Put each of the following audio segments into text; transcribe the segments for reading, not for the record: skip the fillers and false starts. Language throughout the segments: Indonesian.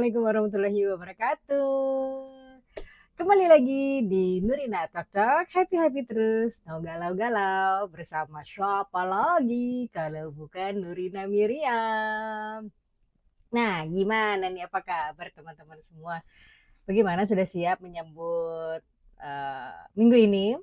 Assalamualaikum warahmatullahi wabarakatuh. Kembali lagi di Nurina Talk Talk, happy-happy terus, no galau-galau, bersama siapa lagi kalau bukan Nurina Miriam. Nah, gimana nih, apa kabar teman-teman semua? Bagaimana, sudah siap menyambut minggu ini?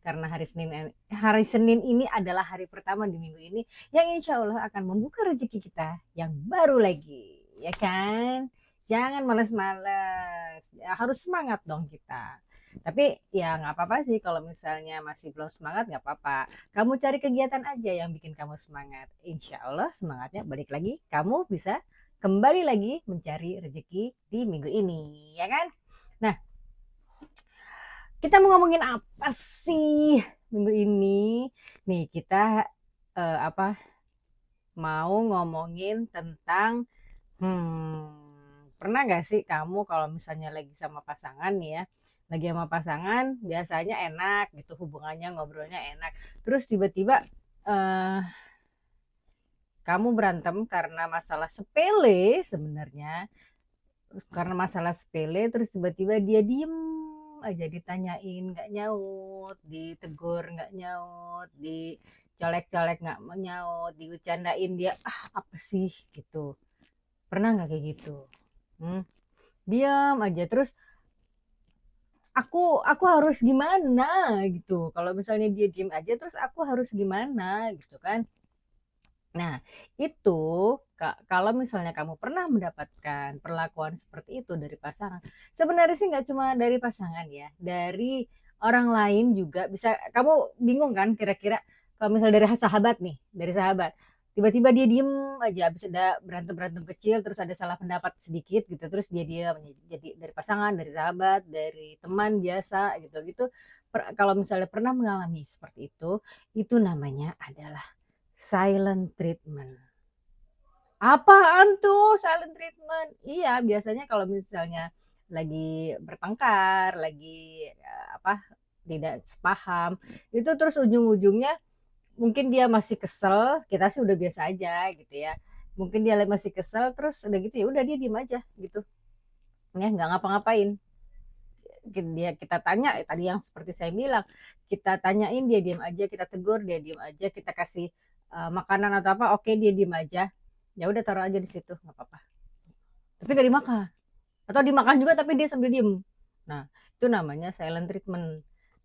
Karena hari Senin ini adalah hari pertama di minggu ini yang insya Allah akan membuka rezeki kita yang baru lagi, ya kan? Jangan males-males, ya, harus semangat dong kita. Tapi ya nggak apa-apa sih kalau misalnya masih belum semangat, nggak apa-apa. Kamu cari kegiatan aja yang bikin kamu semangat. Insya Allah semangatnya balik lagi. Kamu bisa kembali lagi mencari rezeki di minggu ini, ya kan? Nah, kita mau ngomongin apa sih minggu ini? Nih, kita apa, mau ngomongin tentang pernah nggak sih kamu kalau misalnya lagi sama pasangan nih ya, lagi sama pasangan biasanya enak gitu hubungannya, ngobrolnya enak. Terus tiba-tiba eh, kamu berantem karena masalah sepele sebenarnya. Terus karena masalah sepele, terus tiba-tiba dia diem aja, ditanyain nggak nyaut, ditegur nggak nyaut, dicolek-colek nggak nyaut, diucandain dia apa sih gitu. Pernah nggak kayak gitu? Hmm? Diam aja terus, aku harus gimana gitu. Kalau misalnya dia diem aja terus aku harus gimana gitu kan. Nah, itu kalau misalnya kamu pernah mendapatkan perlakuan seperti itu dari pasangan, sebenarnya sih nggak cuma dari pasangan ya, dari orang lain juga bisa. Kamu bingung kan kira-kira kalau misalnya dari sahabat nih, dari sahabat, tiba-tiba dia diem aja, habis ada berantem-berantem kecil, terus ada salah pendapat sedikit gitu, terus dia diam. Jadi dari pasangan, dari sahabat, dari teman biasa gitu-gitu. Kalau misalnya pernah mengalami seperti itu namanya adalah silent treatment. Apaan tuh silent treatment? Iya, biasanya kalau misalnya lagi bertengkar, lagi apa, tidak sepaham, itu terus ujung-ujungnya mungkin dia masih kesel, kita sih udah biasa aja gitu ya. Mungkin dia masih kesel, terus udah gitu ya udah dia diem aja gitu. Ya, nggak ngapa-ngapain. Kita tanya, tadi yang seperti saya bilang, kita tanyain dia diem aja, kita tegur dia diem aja, kita kasih makanan atau apa, oke dia diem aja, ya udah taruh aja di situ nggak apa-apa, tapi gak dimakan, atau dimakan juga tapi dia sambil diem. Nah, itu namanya silent treatment.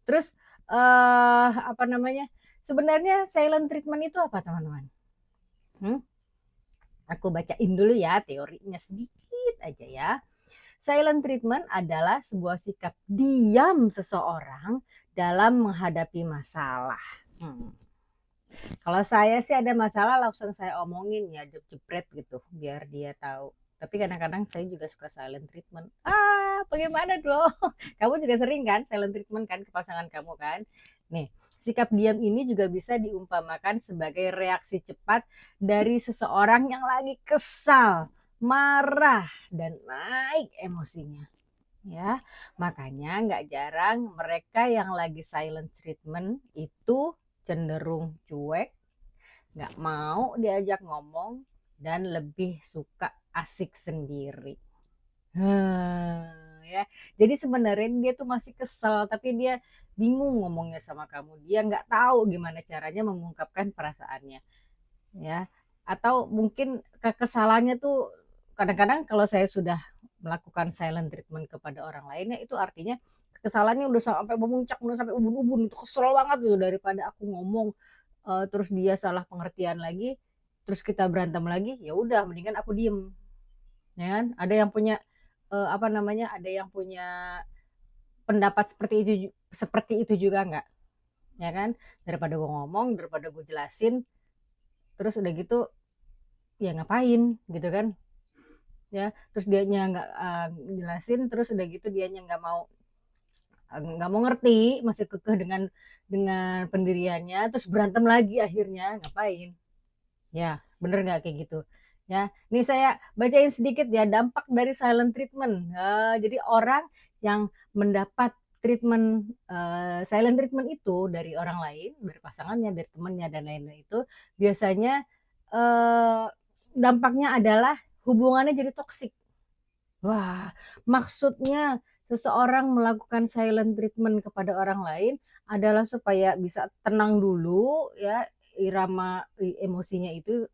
Terus apa namanya, sebenarnya silent treatment itu apa teman-teman? hmm? Aku bacain dulu ya teorinya sedikit aja ya. Silent treatment adalah sebuah sikap diam seseorang dalam menghadapi masalah. Hmm. Kalau saya sih ada masalah langsung saya omongin ya, jepret gitu, biar dia tahu. Tapi kadang-kadang saya juga suka silent treatment. Bagaimana dong? Kamu juga sering kan silent treatment kan ke pasangan kamu kan? Nih, sikap diam ini juga bisa diumpamakan sebagai reaksi cepat dari seseorang yang lagi kesal, marah, dan naik emosinya. Ya, makanya nggak jarang mereka yang lagi silent treatment itu cenderung cuek, nggak mau diajak ngomong, dan lebih suka asik sendiri. Ya, jadi sebenarnya dia tuh masih kesel, tapi dia bingung ngomongnya sama kamu. Dia nggak tahu gimana caranya mengungkapkan perasaannya, ya. Atau mungkin kekesalannya tuh, kadang-kadang kalau saya sudah melakukan silent treatment kepada orang lainnya, itu artinya kekesalannya udah sampai memuncak, udah sampai ubun-ubun, itu kesel banget gitu. Daripada aku ngomong terus dia salah pengertian lagi, terus kita berantem lagi, ya udah mendingan aku diem, ya kan. Ada yang punya apa namanya, ada yang punya pendapat seperti itu juga nggak, ya kan. Daripada gue ngomong, daripada gue jelasin, terus udah gitu ya ngapain gitu kan, ya. Terus dianya nggak jelasin, terus udah gitu dianya nggak mau ngerti, masih kekeh dengan pendiriannya, terus berantem lagi akhirnya, ngapain? Ya, bener nggak kayak gitu? Ya, ini saya bacain sedikit ya dampak dari silent treatment. Jadi orang yang mendapat silent treatment itu dari orang lain, dari pasangannya, dari temannya dan lain-lain, itu biasanya dampaknya adalah hubungannya jadi toksik. Wah, maksudnya seseorang melakukan silent treatment kepada orang lain adalah supaya bisa tenang dulu ya, irama emosinya itu,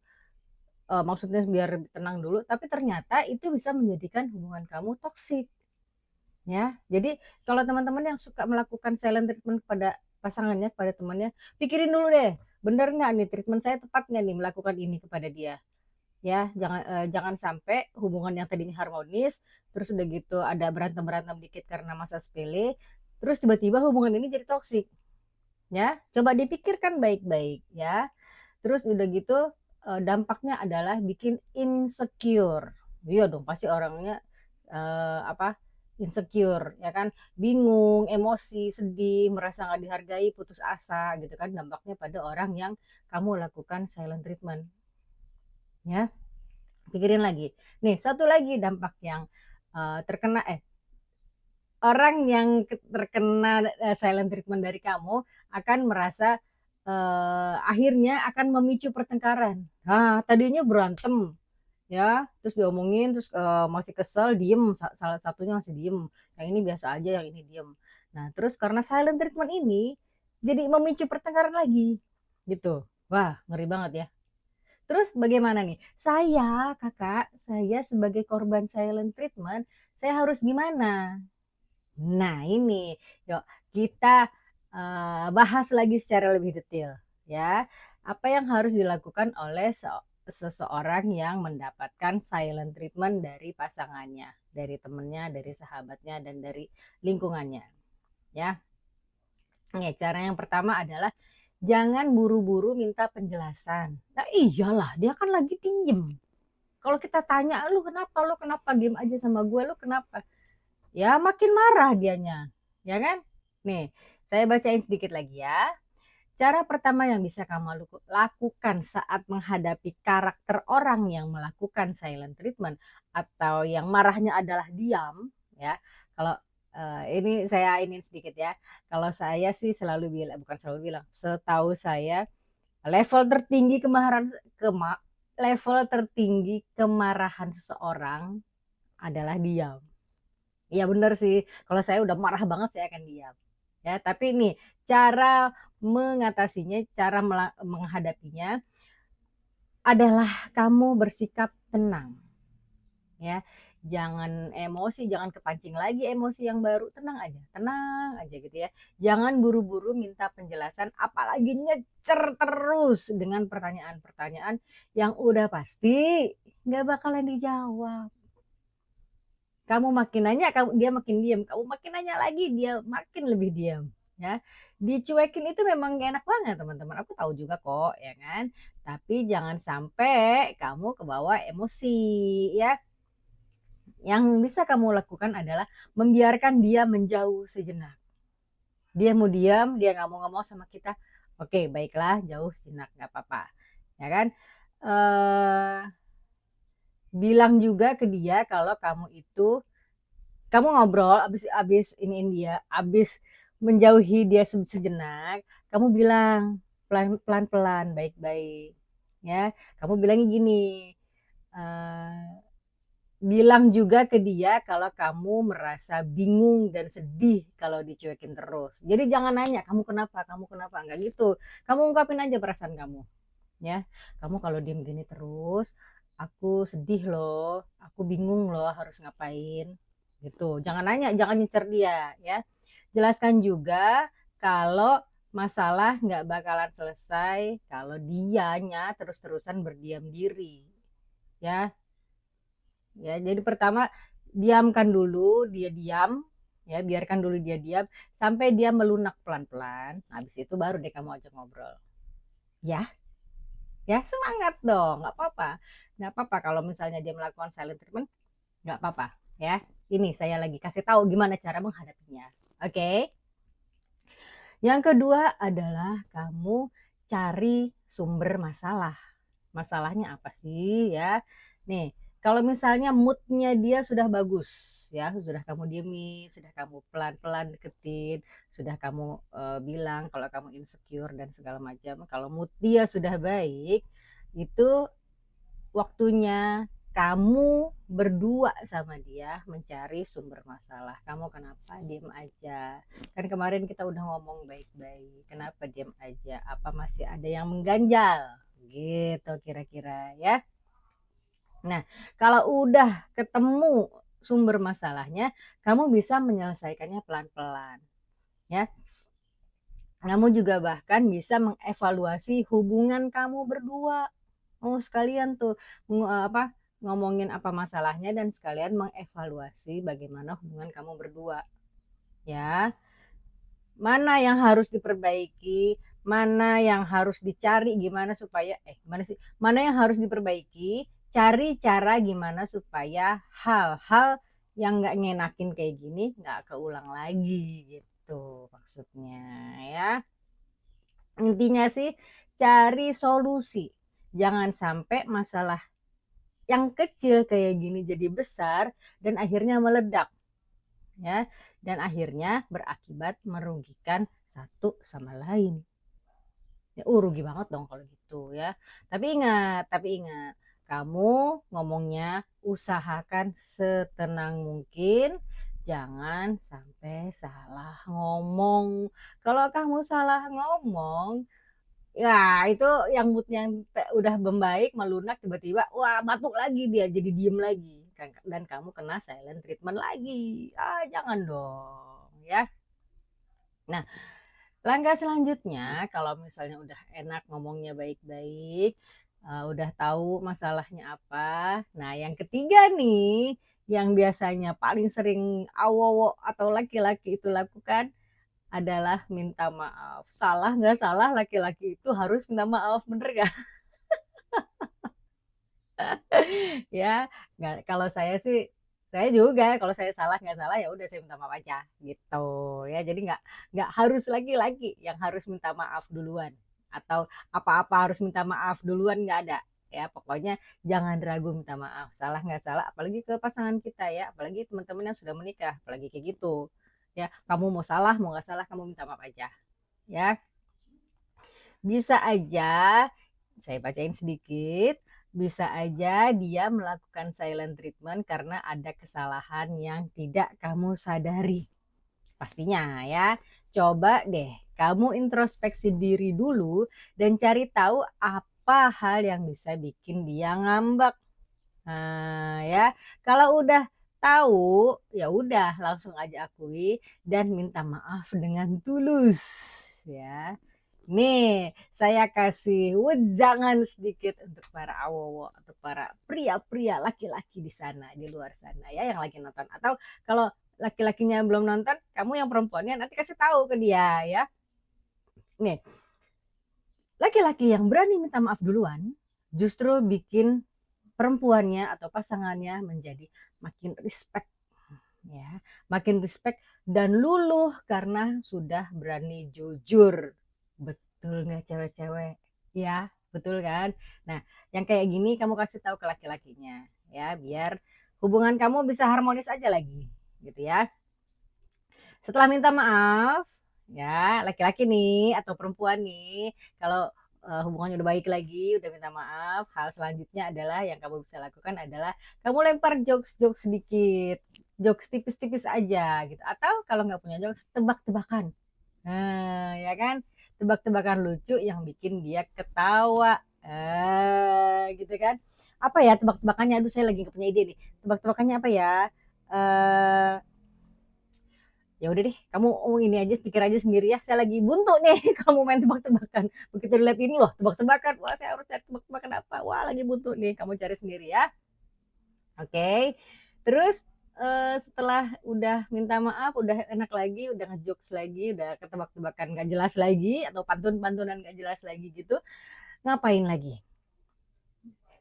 maksudnya biar tenang dulu, tapi ternyata itu bisa menjadikan hubungan kamu toksik, ya. Jadi kalau teman-teman yang suka melakukan silent treatment kepada pasangannya, kepada temannya, pikirin dulu deh, bener nggak nih treatment saya tepat nggak nih melakukan ini kepada dia? Ya, jangan sampai hubungan yang tadinya harmonis, terus udah gitu ada berantem-berantem dikit karena masa sepele, terus tiba-tiba hubungan ini jadi toksik, ya. Coba dipikirkan baik-baik, ya. Terus udah gitu, dampaknya adalah bikin insecure. Iya dong, pasti orangnya, apa, insecure, ya kan. Bingung, emosi, sedih, merasa nggak dihargai, putus asa, gitu kan, dampaknya pada orang yang kamu lakukan silent treatment, ya. Pikirin lagi. Nih, satu lagi dampak yang terkena orang yang terkena silent treatment dari kamu akan merasa akhirnya akan memicu pertengkaran. Nah, tadinya berantem ya, terus diomongin, terus masih kesel, diem, salah satunya masih diem. Yang ini biasa aja, yang ini diem. Nah, terus karena silent treatment ini jadi memicu pertengkaran lagi, gitu. Wah, ngeri banget ya. Terus bagaimana nih? Kakak, saya sebagai korban silent treatment, saya harus gimana? Nah, ini, yuk kita bahas lagi secara lebih detail, ya. Apa yang harus dilakukan oleh seseorang yang mendapatkan silent treatment dari pasangannya, dari temennya, dari sahabatnya, dan dari lingkungannya, ya. Nih, cara yang pertama adalah jangan buru-buru minta penjelasan. Nah iyalah, dia kan lagi diem. Kalau kita tanya, lu kenapa diem aja sama gue, lu kenapa? Ya makin marah dianya, ya kan? Nih, saya bacain sedikit lagi ya. Cara pertama yang bisa kamu lakukan saat menghadapi karakter orang yang melakukan silent treatment atau yang marahnya adalah diam, ya. Kalau ini saya ini sedikit ya. Kalau saya sih selalu bilang, bukan selalu bilang, setahu saya level tertinggi kema, level tertinggi kemarahan seseorang adalah diam. Iya bener sih. Kalau saya udah marah banget saya akan diam. Ya, tapi nih cara mengatasinya, cara menghadapinya adalah kamu bersikap tenang, ya. Jangan emosi, jangan kepancing lagi emosi yang baru, tenang aja gitu ya. Jangan buru-buru minta penjelasan, apalagi nyecer terus dengan pertanyaan-pertanyaan yang udah pasti nggak bakalan dijawab. Kamu makin nanya, dia makin diam. Kamu makin nanya lagi, dia makin lebih diam. Ya, dicuekin itu memang gak enak banget teman-teman. Aku tahu juga kok, ya kan. Tapi jangan sampai kamu kebawa emosi, ya. Yang bisa kamu lakukan adalah membiarkan dia menjauh sejenak. Dia mau diam, dia nggak mau ngomong sama kita. Oke, baiklah, jauh sejenak, nggak apa-apa, ya kan. eh Bilang juga ke dia kalau kamu ngobrol abis iniin dia, abis menjauhi dia sejenak, kamu bilang pelan-pelan, baik-baik, ya. Kamu bilangnya gini, eh, bilang juga ke dia kalau kamu merasa bingung dan sedih kalau dicuekin terus. Jadi jangan nanya kamu kenapa, nggak gitu. Kamu ungkapin aja perasaan kamu, ya. Kamu kalau diem gini terus, aku sedih loh, aku bingung loh harus ngapain, gitu. Jangan nanya, jangan nyecer dia, ya. Jelaskan juga kalau masalah nggak bakalan selesai kalau dianya terus-terusan berdiam diri, ya. Ya, jadi pertama diamkan dulu, dia diam, ya, biarkan dulu dia diam sampai dia melunak pelan-pelan. Habis itu baru deh kamu ajak ngobrol. Ya, ya semangat dong, nggak apa-apa. Nggak apa-apa kalau misalnya dia melakukan silent treatment, nggak apa-apa, ya. Ini saya lagi kasih tahu gimana cara menghadapinya. Oke. Yang kedua adalah kamu cari sumber masalah. Masalahnya apa sih ya? Nih, kalau misalnya moodnya dia sudah bagus, ya, sudah kamu diemi, sudah kamu pelan-pelan deketin, sudah kamu bilang kalau kamu insecure dan segala macam. Kalau mood dia sudah baik, itu waktunya kamu berdua sama dia mencari sumber masalah. Kamu kenapa diem aja? Kan kemarin kita udah ngomong baik-baik. Kenapa diem aja? Apa masih ada yang mengganjal? Gitu kira-kira ya. Nah, kalau udah ketemu sumber masalahnya, kamu bisa menyelesaikannya pelan-pelan ya. Kamu juga bahkan bisa mengevaluasi hubungan kamu berdua. Oh, sekalian tuh ngomongin apa masalahnya dan sekalian mengevaluasi bagaimana hubungan kamu berdua. Ya, mana yang harus diperbaiki, mana yang harus dicari gimana supaya mana yang harus diperbaiki, cari cara gimana supaya hal-hal yang nggak ngenakin kayak gini nggak keulang lagi gitu maksudnya ya. Intinya sih cari solusi. Jangan sampai masalah yang kecil kayak gini jadi besar dan akhirnya meledak ya, dan akhirnya berakibat merugikan satu sama lain. Ya, rugi banget dong kalau gitu ya. Tapi ingat, kamu ngomongnya usahakan setenang mungkin, jangan sampai salah ngomong. Kalau kamu salah ngomong, ya itu yang moodnya udah membaik, melunak, tiba-tiba wah batuk lagi dia jadi diem lagi. Dan kamu kena silent treatment lagi. Ah, jangan dong ya. Nah, langkah selanjutnya kalau misalnya udah enak ngomongnya baik-baik, udah tahu masalahnya apa. Nah, yang ketiga nih, yang biasanya paling sering awowo atau laki-laki itu lakukan adalah minta maaf. Salah nggak salah, laki-laki itu harus minta maaf, bener gak? Ya, nggak, kalau saya juga kalau saya salah nggak salah ya udah saya minta maaf aja gitu ya. Jadi nggak harus laki-laki yang harus minta maaf duluan atau apa-apa harus minta maaf duluan, nggak ada ya. Pokoknya jangan ragu minta maaf, salah nggak salah, apalagi ke pasangan kita ya, apalagi teman-teman yang sudah menikah, apalagi kayak gitu ya. Kamu mau salah mau nggak salah kamu minta maaf aja ya. Bisa aja, saya bacain sedikit, bisa aja dia melakukan silent treatment karena ada kesalahan yang tidak kamu sadari. Pastinya ya, coba deh kamu introspeksi diri dulu dan cari tahu apa hal yang bisa bikin dia ngambek. Nah, ya, kalau udah tahu, ya udah langsung aja akui dan minta maaf dengan tulus ya. Nih, saya kasih wejangan sedikit untuk para awowo atau para pria-pria laki-laki di sana, di luar sana ya yang lagi nonton. Atau kalau laki-lakinya belum nonton, kamu yang perempuannya nanti kasih tahu ke dia ya. Nih, laki-laki yang berani minta maaf duluan justru bikin perempuannya atau pasangannya menjadi makin respect ya, makin respect dan luluh karena sudah berani jujur. Betul nggak cewek-cewek? Ya, betul kan? Nah, yang kayak gini kamu kasih tahu ke laki-lakinya ya, biar hubungan kamu bisa harmonis aja lagi, gitu ya. Setelah minta maaf, ya laki-laki nih atau perempuan nih, kalau hubungannya udah baik lagi, udah minta maaf, hal selanjutnya adalah yang kamu bisa lakukan adalah kamu lempar jokes-jokes sedikit, jokes tipis-tipis aja gitu. Atau kalau nggak punya jokes, tebak-tebakan. Nah, ya kan? Tebak-tebakan lucu yang bikin dia ketawa. Gitu kan? Apa ya tebak-tebakannya? Aduh, saya lagi nggak punya ide nih. Tebak-tebakannya apa ya? Eh, ya udah deh, kamu ini aja pikir aja sendiri ya. Saya lagi buntu nih. Kamu main tebak-tebakan. Begitu dilihat ini loh, tebak-tebakan. Wah, saya harus lihat tebak-tebakan apa? Wah, lagi buntu nih. Kamu cari sendiri ya. Oke. Terus setelah udah minta maaf, udah enak lagi, udah ngejokes lagi, udah ketebak-tebakan gak jelas lagi atau pantun-pantunan gak jelas lagi gitu, ngapain lagi?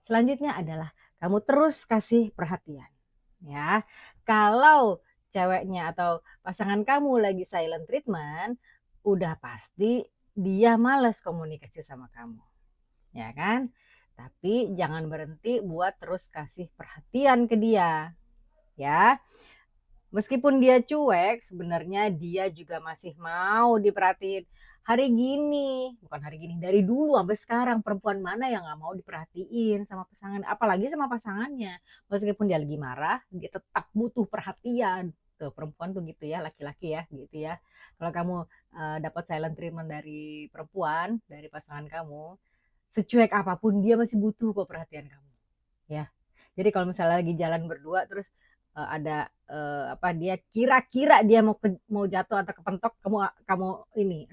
Selanjutnya adalah kamu terus kasih perhatian ya. Kalau ceweknya atau pasangan kamu lagi silent treatment, udah pasti dia males komunikasi sama kamu. Ya kan? Tapi jangan berhenti buat terus kasih perhatian ke dia. Ya, meskipun dia cuek, sebenarnya dia juga masih mau diperhatiin. hari gini, bukan hari gini, dari dulu sampai sekarang perempuan mana yang nggak mau diperhatiin sama pasangan, apalagi sama pasangannya. Meskipun dia lagi marah, dia tetap butuh perhatian. Tuh, perempuan tuh gitu ya, laki-laki ya, gitu ya. Kalau kamu dapat silent treatment dari perempuan, dari pasangan kamu, secuek apapun dia masih butuh kok perhatian kamu, ya. Jadi kalau misalnya lagi jalan berdua terus ada apa dia kira-kira dia mau jatuh atau kepentok, kamu kamu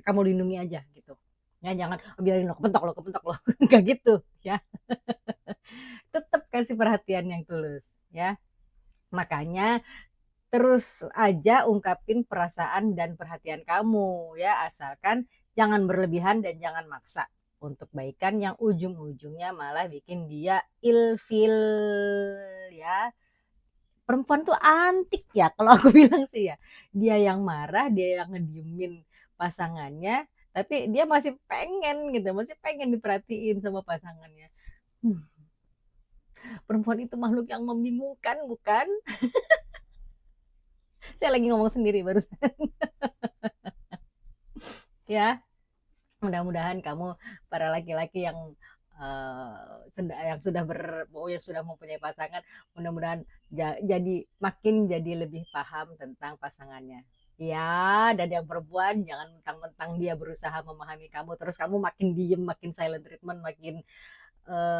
kamu lindungi aja gitu. Ya jangan biarin lo kepentok lo kayak gitu ya. Tetap kasih perhatian yang tulus ya. Makanya terus aja ungkapin perasaan dan perhatian kamu ya, asalkan jangan berlebihan dan jangan maksa untuk baikan yang ujung-ujungnya malah bikin dia ilfil ya. Perempuan tuh antik ya kalau aku bilang sih ya. Dia yang marah, dia yang ngediemin pasangannya, tapi dia masih pengen gitu, masih pengen diperhatiin sama pasangannya. Hmm, perempuan itu makhluk yang membingungkan, bukan? Saya lagi ngomong sendiri barusan. Ya, mudah-mudahan kamu para laki-laki yang sudah yang sudah mempunyai pasangan, mudah-mudahan jadi lebih paham tentang pasangannya. Ya, dan yang perempuan jangan mentang-mentang dia berusaha memahami kamu, terus kamu makin diem, makin silent treatment, makin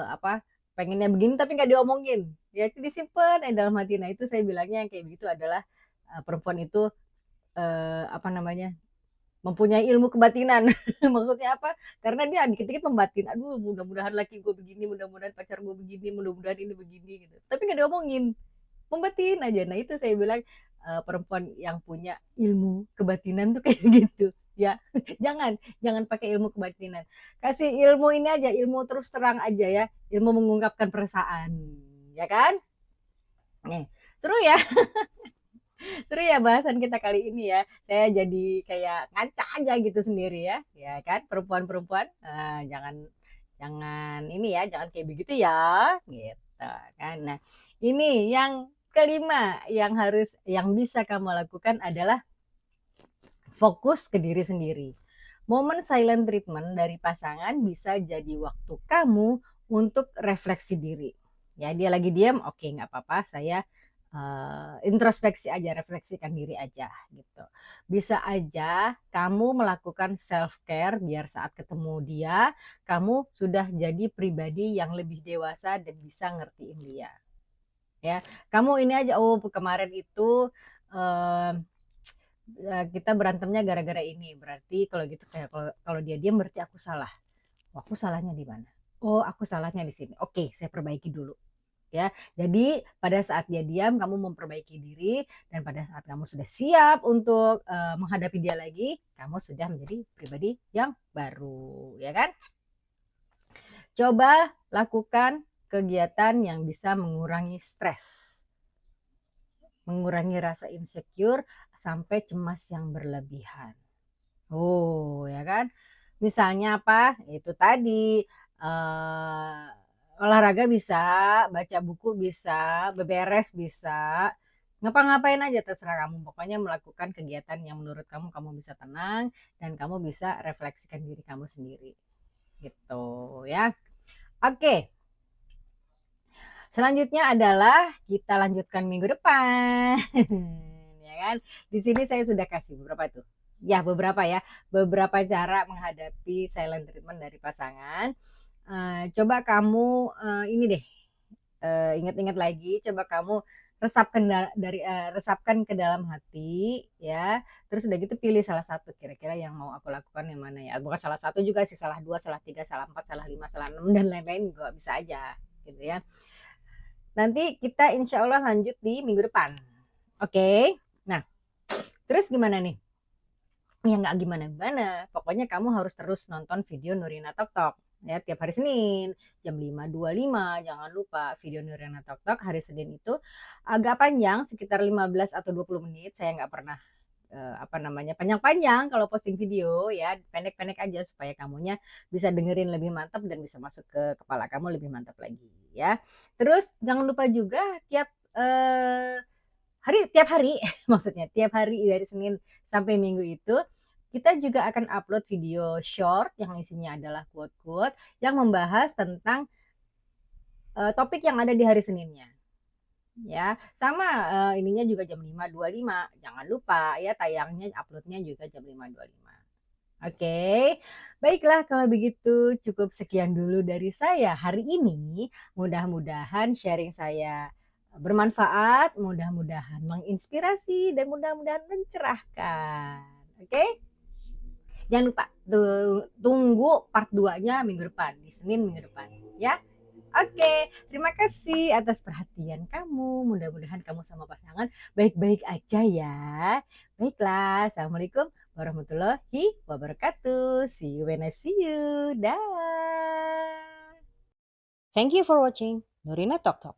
apa pengennya begini tapi nggak diomongin. Ya itu disimpan dalam hati. Nah itu saya bilangnya yang kayak begitu adalah perempuan itu apa namanya mempunyai ilmu kebatinan. Maksudnya apa? Karena dia dikit-dikit membatin. Aduh, mudah-mudahan laki gue begini, mudah-mudahan pacar gue begini, mudah-mudahan ini begini gitu. Tapi nggak diomongin, membatin aja. Nah itu saya bilang perempuan yang punya ilmu kebatinan tuh kayak gitu. Ya, jangan pakai ilmu kebatinan. Kasih ilmu ini aja, ilmu terus terang aja ya, ilmu mengungkapkan perasaan, ya kan? Nih, seru ya. Seru ya bahasan kita kali ini ya. Saya jadi kayak ngaca aja gitu sendiri ya. Ya kan perempuan-perempuan jangan jangan ini ya, jangan kayak begitu ya. Gitu kan. Nah, ini yang kelima yang bisa kamu lakukan adalah fokus ke diri sendiri. Momen silent treatment dari pasangan bisa jadi waktu kamu untuk refleksi diri. Ya, dia lagi diam, oke nggak apa-apa, saya introspeksi aja, refleksikan diri aja gitu. Bisa aja kamu melakukan self care biar saat ketemu dia, kamu sudah jadi pribadi yang lebih dewasa dan bisa ngertiin dia. Ya, kamu ini aja, oh kemarin itu eh, kita berantemnya gara-gara ini, berarti kalau gitu kayak kalau dia diam berarti aku salah. Oh, aku salahnya di mana? Oh, aku salahnya di sini. Oke, saya perbaiki dulu. Ya, jadi pada saat dia diam, kamu memperbaiki diri, dan pada saat kamu sudah siap untuk menghadapi dia lagi, kamu sudah menjadi pribadi yang baru, ya kan? Coba lakukan kegiatan yang bisa mengurangi stres, mengurangi rasa insecure sampai cemas yang berlebihan. Oh, ya kan? Misalnya apa? Itu tadi olahraga bisa, baca buku bisa, beberes bisa, ngapa-ngapain aja terserah kamu. Pokoknya melakukan kegiatan yang menurut kamu bisa tenang dan kamu bisa refleksikan diri kamu sendiri. Gitu ya. Oke. Selanjutnya adalah kita lanjutkan minggu depan. Ya kan? Di sini saya sudah kasih beberapa tuh. Ya, beberapa cara menghadapi silent treatment dari pasangan. Coba kamu ini deh, ingat-ingat lagi, coba kamu resapkan ke dalam hati ya. Terus udah gitu pilih salah satu kira-kira yang mau aku lakukan yang mana ya. Bukan salah satu juga sih, salah dua, salah tiga, salah empat, salah lima, salah enam dan lain-lain juga bisa aja gitu ya. Nanti kita insya Allah lanjut di minggu depan. Oke. Nah, terus gimana nih? Ya nggak gimana-gimana. Pokoknya kamu harus terus nonton video Nurina Tok Tok. Ya, tiap hari Senin jam 5.25. Jangan lupa video Nurina Tok Tok hari Senin itu agak panjang, sekitar 15 atau 20 menit. Saya nggak pernah apa namanya panjang-panjang kalau posting video ya, pendek-pendek aja supaya kamunya bisa dengerin lebih mantap dan bisa masuk ke kepala kamu lebih mantap lagi ya. Terus jangan lupa juga tiap hari maksudnya tiap hari dari Senin sampai Minggu itu kita juga akan upload video short yang isinya adalah quote-quote yang membahas tentang topik yang ada di hari Seninnya. Ya, sama ininya juga jam 5.25. Jangan lupa ya tayangnya uploadnya juga jam 5.25. Oke, baiklah kalau begitu cukup sekian dulu dari saya hari ini. Mudah-mudahan sharing saya bermanfaat, mudah-mudahan menginspirasi, dan mudah-mudahan mencerahkan. Oke, jangan lupa tunggu part 2-nya minggu depan, di Senin minggu depan. Ya, oke, terima kasih atas perhatian kamu. Mudah-mudahan kamu sama pasangan baik-baik aja ya. Baiklah, Assalamualaikum warahmatullahi wabarakatuh. See you when I see you. Dah. Thank you for watching Nurina Talk Talk.